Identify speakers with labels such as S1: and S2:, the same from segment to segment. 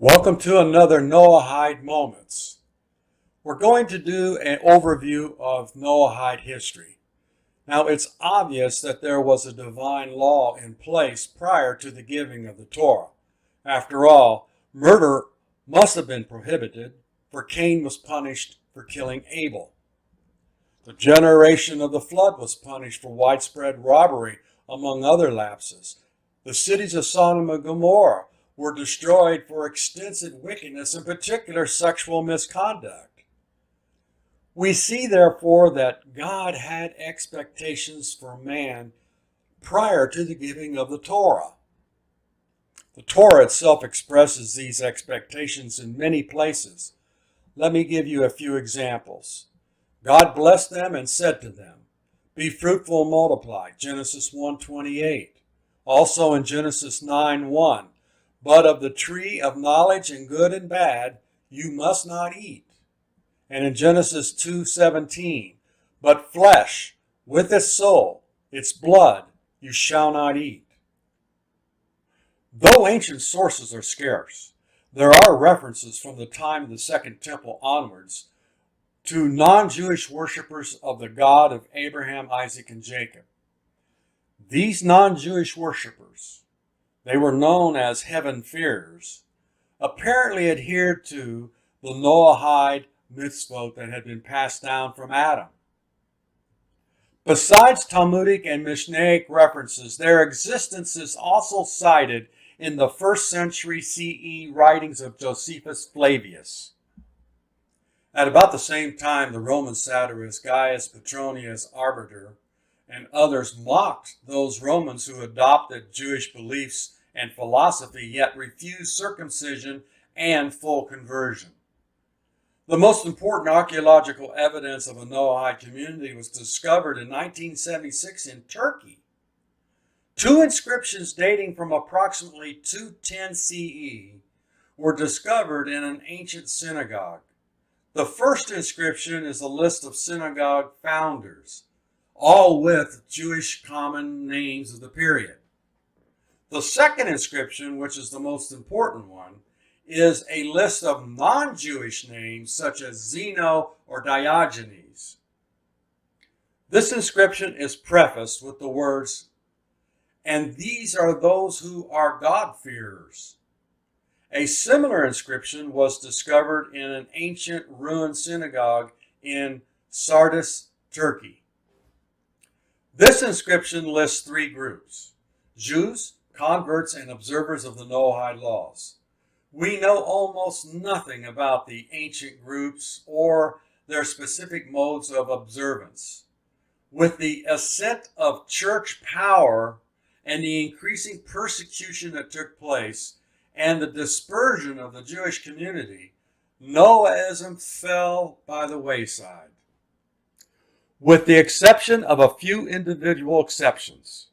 S1: Welcome to another Noahide Moments. We're going to do an overview of Noahide history. Now, it's obvious that there was a divine law in place prior to the giving of the Torah. After all, murder must have been prohibited, for Cain was punished for killing Abel. The generation of the flood was punished for widespread robbery, among other lapses. The cities of Sodom and Gomorrah were destroyed for extensive wickedness, in particular sexual misconduct. We see, therefore, that God had expectations for man prior to the giving of the Torah. The Torah itself expresses these expectations in many places. Let me give you a few examples. God blessed them and said to them, "Be fruitful and multiply," Genesis 1:28. Also in Genesis 9:1, "But of the tree of knowledge and good and bad you must not eat." And in Genesis 2:17, "But flesh with its soul, its blood, you shall not eat." Though ancient sources are scarce, there are references from the time of the Second Temple onwards to non-Jewish worshippers of the God of Abraham, Isaac, and Jacob. These non-Jewish worshippers, they were known as heaven-fearers, apparently adhered to the Noahide mitzvot that had been passed down from Adam. Besides Talmudic and Mishnaic references, their existence is also cited in the 1st century CE writings of Josephus Flavius. At about the same time, the Roman satirist Gaius Petronius Arbiter and others mocked those Romans who adopted Jewish beliefs and philosophy, yet refused circumcision and full conversion. The most important archaeological evidence of a Noahide community was discovered in 1976 in Turkey. Two inscriptions dating from approximately 210 CE were discovered in an ancient synagogue. The first inscription is a list of synagogue founders, all with Jewish common names of the period. The second inscription, which is the most important one, is a list of non-Jewish names such as Zeno or Diogenes. This inscription is prefaced with the words, "And these are those who are God-fearers." A similar inscription was discovered in an ancient ruined synagogue in Sardis, Turkey. This inscription lists three groups: Jews, converts, and observers of the Noahide laws. We know almost nothing about the ancient groups or their specific modes of observance. With the ascent of church power and the increasing persecution that took place and the dispersion of the Jewish community, Noahism fell by the wayside. With the exception of a few individual exceptions,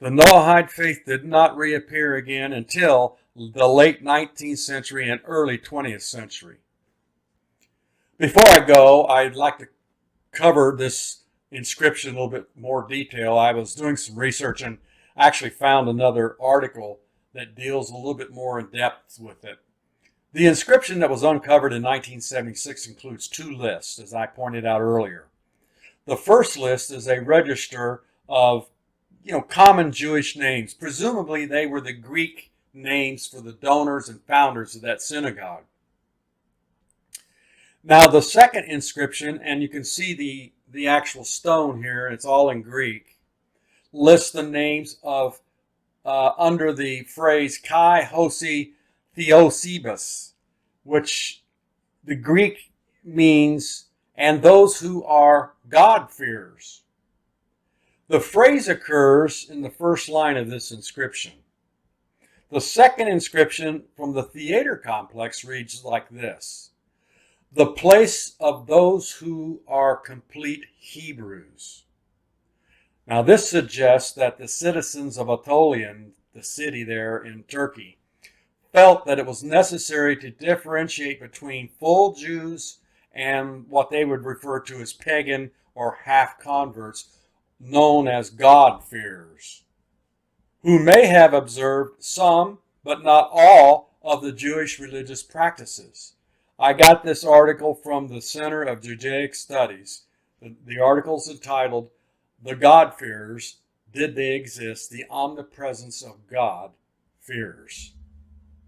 S1: the Noahide faith did not reappear again until the late 19th century and early 20th century. Before I go, I'd like to cover this inscription in a little bit more detail. I was doing some research and actually found another article that deals a little bit more in depth with it. The inscription that was uncovered in 1976 includes two lists, as I pointed out earlier. The first list is a register of common Jewish names. Presumably they were the Greek names for the donors and founders of that synagogue. Now the second inscription, and you can see the actual stone here, it's all in Greek, lists the names of under the phrase Kai Hosi Theosebus, which the Greek means, "and those who are God-fearers." The phrase occurs in the first line of this inscription. The second inscription from the theater complex reads like this: "The place of those who are complete Hebrews." Now this suggests that the citizens of Anatolia, the city there in Turkey, felt that it was necessary to differentiate between full Jews and what they would refer to as pagan or half-converts, known as God-fearers, who may have observed some, but not all, of the Jewish religious practices. I got this article from the Center of Judaic Studies. The article is entitled, "The God-Fearers, Did They Exist? The Omnipresence of God Fears,"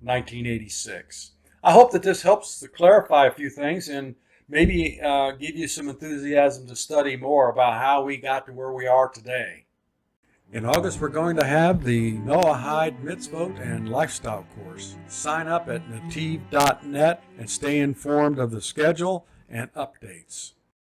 S1: 1986. I hope that this helps to clarify a few things and maybe give you some enthusiasm to study more about how we got to where we are today. In August, we're going to have the Noahide Mitzvot and Lifestyle course. Sign up at NETIV.net and stay informed of the schedule and updates.